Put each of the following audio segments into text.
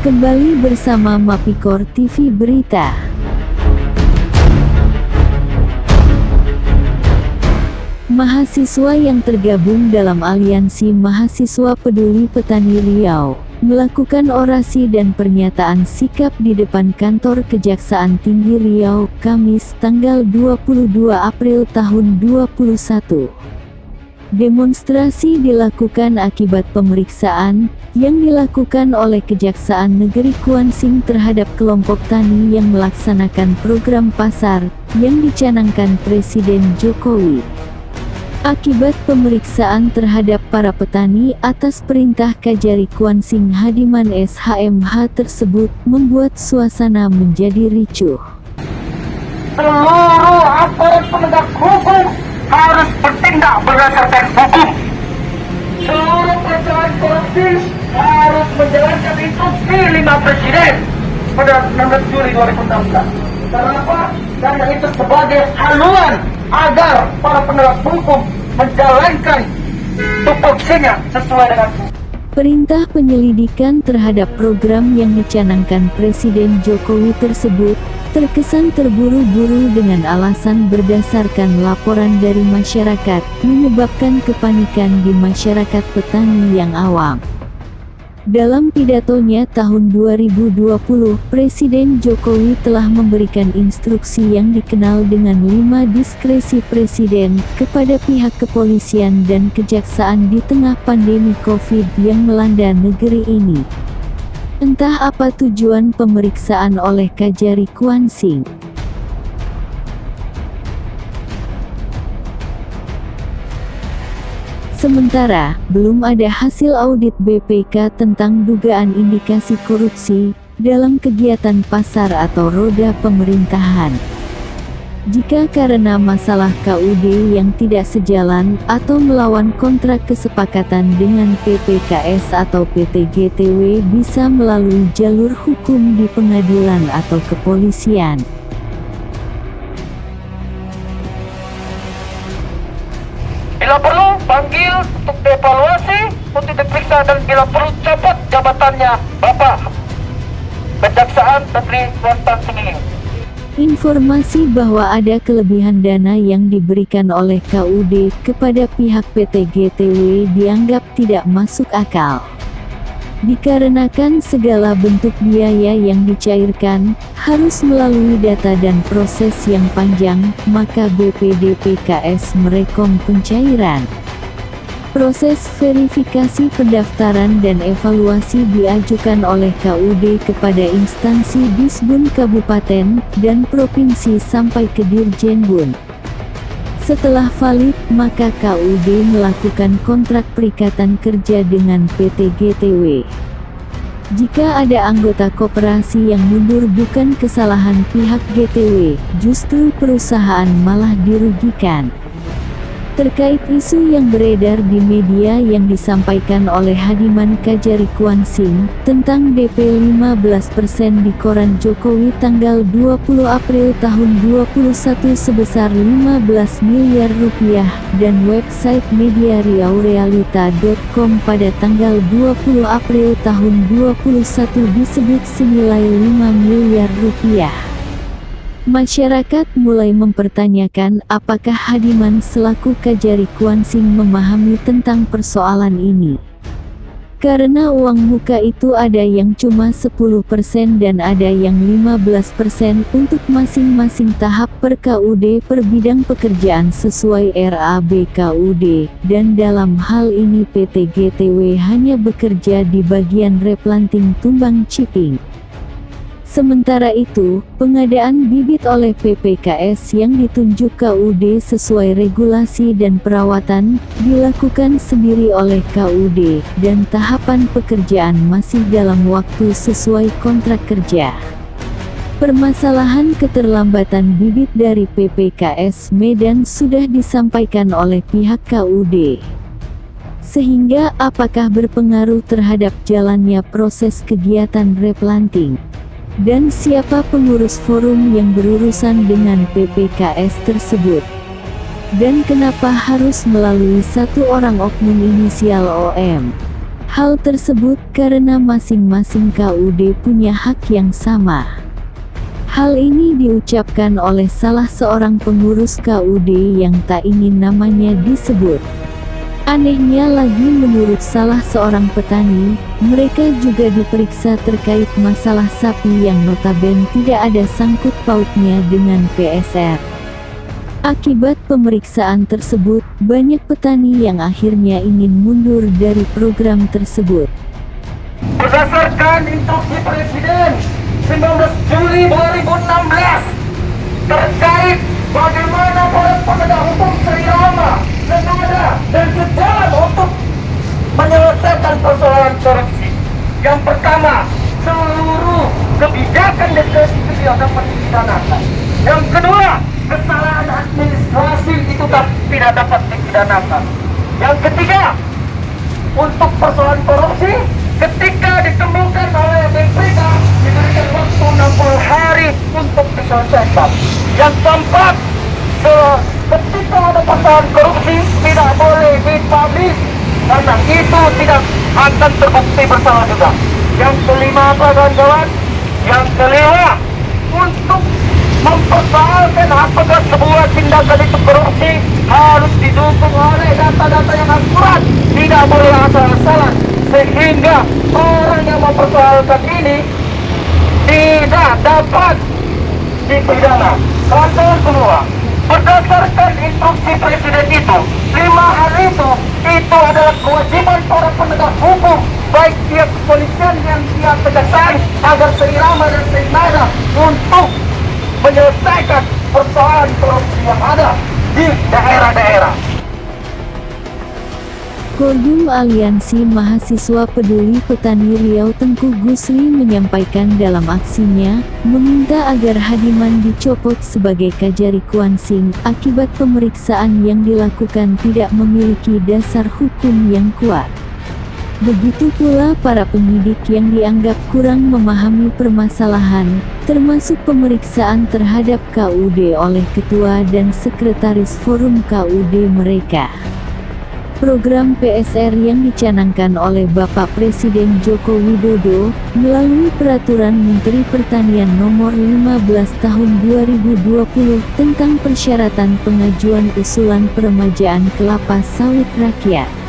Kembali bersama Mapikor TV Berita. Mahasiswa yang tergabung dalam Aliansi Mahasiswa Peduli Petani Riau melakukan orasi dan pernyataan sikap di depan kantor Kejaksaan Tinggi Riau, Kamis, tanggal 22 April tahun 2021. Demonstrasi dilakukan akibat pemeriksaan yang dilakukan oleh Kejaksaan Negeri Kuansing terhadap kelompok tani yang melaksanakan program pasar yang dicanangkan Presiden Jokowi. Akibat pemeriksaan terhadap para petani atas perintah Kajari Kuansing Hadiman SHMH tersebut membuat suasana menjadi ricuh. Seluruh aparat penegak hukum harus bertindak berdasarkan hukum. Seluruh persoalan korupsi harus menjalankan instruksi 5 Presiden pada 16 Juli 2016. Kenapa? Karena itu sebagai haluan agar para penegak hukum menjalankan tupoksinya sesuai dengan hukum. Perintah penyelidikan terhadap program yang dicanangkan Presiden Jokowi tersebut terkesan terburu-buru dengan alasan berdasarkan laporan dari masyarakat, menyebabkan kepanikan di masyarakat petani yang awam. Dalam pidatonya tahun 2020, Presiden Jokowi telah memberikan instruksi yang dikenal dengan 5 diskresi Presiden kepada pihak kepolisian dan kejaksaan di tengah pandemi COVID yang melanda negeri ini. Entah apa tujuan pemeriksaan oleh Kajari Kuansing. Sementara, belum ada hasil audit BPK tentang dugaan indikasi korupsi dalam kegiatan pasar atau roda pemerintahan. Jika karena masalah KUD yang tidak sejalan atau melawan kontrak kesepakatan dengan PPKS atau PT GTW bisa melalui jalur hukum di pengadilan atau kepolisian. Bila perlu, panggil untuk dievaluasi, untuk diperiksa, dan bila perlu copot jabatannya Bapak Kejaksaan Negeri Kuansing ini. Informasi bahwa ada kelebihan dana yang diberikan oleh KUD kepada pihak PT GTW dianggap tidak masuk akal. Dikarenakan segala bentuk biaya yang dicairkan harus melalui data dan proses yang panjang, maka BPDPKS merekom pencairan. Proses verifikasi pendaftaran dan evaluasi diajukan oleh KUD kepada instansi Disbun Kabupaten dan Provinsi sampai ke Dirjenbun. Setelah valid, maka KUD melakukan kontrak perikatan kerja dengan PT GTW. Jika ada anggota koperasi yang mundur bukan kesalahan pihak GTW, justru perusahaan malah dirugikan. Terkait isu yang beredar di media yang disampaikan oleh Hadiman Kajari Kuansing tentang DP 15% di koran Jokowi tanggal 20 April tahun 2021 sebesar 15 miliar rupiah dan website media riaurealita.com pada tanggal 20 April tahun 2021 disebut senilai 5 miliar rupiah. Masyarakat mulai mempertanyakan apakah Hadiman selaku Kajari Kuansing memahami tentang persoalan ini. Karena uang muka itu ada yang cuma 10% dan ada yang 15% untuk masing-masing tahap per KUD per bidang pekerjaan sesuai RAB KUD, dan dalam hal ini PT GTW hanya bekerja di bagian replanting tumbang ciping. Sementara itu, pengadaan bibit oleh PPKS yang ditunjuk KUD sesuai regulasi dan perawatan dilakukan sendiri oleh KUD dan tahapan pekerjaan masih dalam waktu sesuai kontrak kerja. Permasalahan keterlambatan bibit dari PPKS Medan sudah disampaikan oleh pihak KUD. Sehingga apakah berpengaruh terhadap jalannya proses kegiatan replanting? Dan siapa pengurus forum yang berurusan dengan PPKS tersebut? Dan kenapa harus melalui satu orang oknum inisial OM? Hal tersebut karena masing-masing KUD punya hak yang sama. Hal ini diucapkan oleh salah seorang pengurus KUD yang tak ingin namanya disebut. Anehnya lagi, menurut salah seorang petani, mereka juga diperiksa terkait masalah sapi yang notabene tidak ada sangkut pautnya dengan PSR. Akibat pemeriksaan tersebut, banyak petani yang akhirnya ingin mundur dari program tersebut. Berdasarkan instruksi Presiden 19 Juli 2016 terkait bagaimana para penegak hukum seirama, senada, dan sejalan untuk menyelesaikan persoalan korupsi. Yang pertama, seluruh kebijakan dan konstitusi yang dapat dipidanakan. Yang kedua, kesalahan administrasi itu tidak dapat dipidanakan. Yang ketiga, untuk persoalan korupsi, ketika ditemukan oleh BPK, diberikan waktu 60 hari untuk diselesaikan. Yang keempat, ketika ada persoalan korupsi, tidak boleh dipublish, karena itu tidak akan terbukti bersalah juga. Yang kelima apa kawan-kawan? Yang kelima, untuk mempersoalkan apakah sebuah tindakan itu korupsi harus didukung oleh data-data yang akurat, tidak boleh asal-asalan, sehingga orang yang mempersoalkan ini tidak dapat dipidana. Kawan-kawan semua, berdasarkan instruksi Presiden itu, 5 hal itu adalah kewajiban para penegak hukum, baik pihak kepolisian yang pihak kejaksaan, agar seirama dan senada untuk menyelesaikan persoalan korupsi yang ada di daerah-daerah. Koordum Aliansi Mahasiswa Peduli Petani Riau Tengku Gusli menyampaikan dalam aksinya, meminta agar Hadiman dicopot sebagai Kajari Kuansing akibat pemeriksaan yang dilakukan tidak memiliki dasar hukum yang kuat. Begitu pula para penyidik yang dianggap kurang memahami permasalahan, termasuk pemeriksaan terhadap KUD oleh Ketua dan Sekretaris Forum KUD mereka. Program PSR yang dicanangkan oleh Bapak Presiden Joko Widodo, melalui Peraturan Menteri Pertanian Nomor 15 Tahun 2020 tentang persyaratan pengajuan usulan peremajaan kelapa sawit rakyat.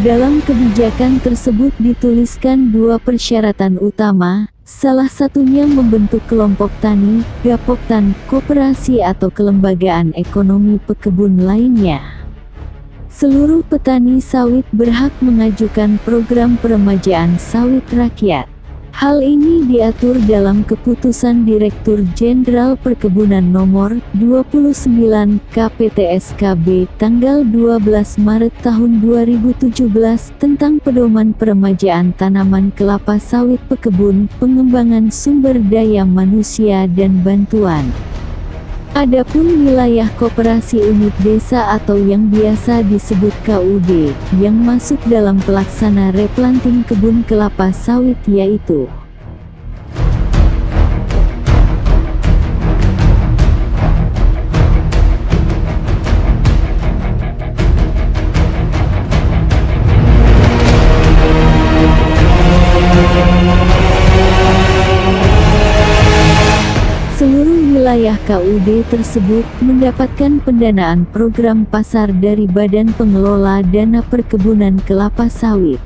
Dalam kebijakan tersebut dituliskan 2 persyaratan utama, salah satunya membentuk kelompok tani, gapoktan, koperasi atau kelembagaan ekonomi pekebun lainnya. Seluruh petani sawit berhak mengajukan program peremajaan sawit rakyat. Hal ini diatur dalam Keputusan Direktur Jenderal Perkebunan Nomor 29 KPTSKB tanggal 12 Maret tahun 2017 tentang pedoman peremajaan tanaman kelapa sawit pekebun, pengembangan sumber daya manusia dan bantuan. Adapun wilayah koperasi unit desa atau yang biasa disebut KUD, yang masuk dalam pelaksana replanting kebun kelapa sawit yaitu wilayah KUD tersebut mendapatkan pendanaan program pasar dari Badan Pengelola Dana Perkebunan Kelapa Sawit.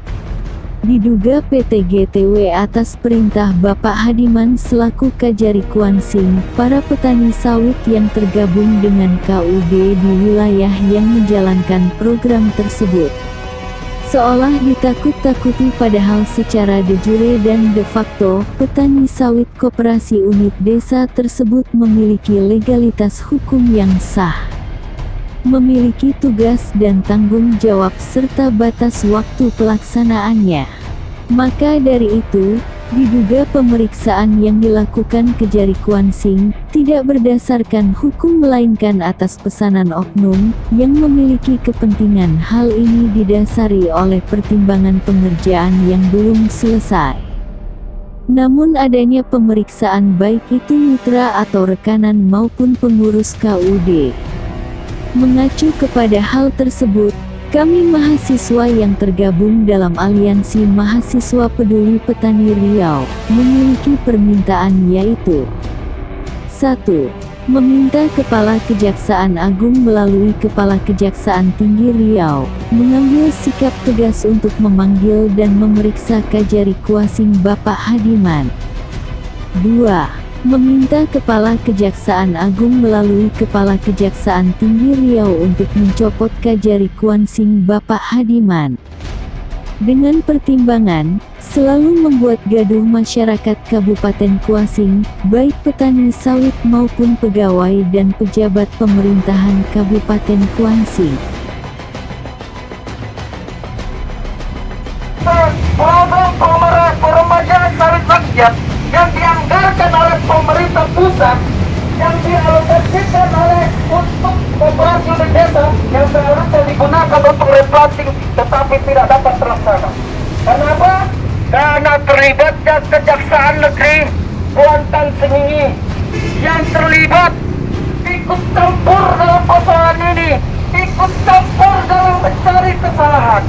Diduga PT GTW atas perintah Bapak Hadiman selaku Kajari Kuansing, para petani sawit yang tergabung dengan KUD di wilayah yang menjalankan program tersebut seolah ditakut-takuti, padahal secara de jure dan de facto, petani sawit koperasi unit desa tersebut memiliki legalitas hukum yang sah, memiliki tugas dan tanggung jawab serta batas waktu pelaksanaannya. Maka dari itu, diduga pemeriksaan yang dilakukan Kajari Kuansing tidak berdasarkan hukum melainkan atas pesanan oknum yang memiliki kepentingan. Hal ini didasari oleh pertimbangan pengerjaan yang belum selesai. Namun adanya pemeriksaan baik itu mitra atau rekanan maupun pengurus KUD. Mengacu kepada hal tersebut, Kami mahasiswa yang tergabung dalam Aliansi Mahasiswa Peduli Petani Riau memiliki permintaan yaitu 1. Meminta Kepala Kejaksaan Agung melalui Kepala Kejaksaan Tinggi Riau mengambil sikap tegas untuk memanggil dan memeriksa Kajari Kuasing Bapak Hadiman. 2. Meminta Kepala Kejaksaan Agung melalui Kepala Kejaksaan Tinggi Riau untuk mencopot Kajari Kuasing Bapak Hadiman. Dengan pertimbangan, selalu membuat gaduh masyarakat Kabupaten Kuasing, baik petani sawit maupun pegawai dan pejabat pemerintahan Kabupaten Kuasing. Program peremajaan sawit rakyat yang dianggarkan oleh pemerintah pusat yang dialokasikan oleh untuk operasi unit desa yang seharusnya digunakan untuk replanting tetapi tidak dapat terlaksana. Kenapa? Karena terlibatnya Kejaksaan Negeri Kuantan Sengingi yang terlibat ikut campur dalam persoalan ini, ikut campur dalam mencari kesalahan.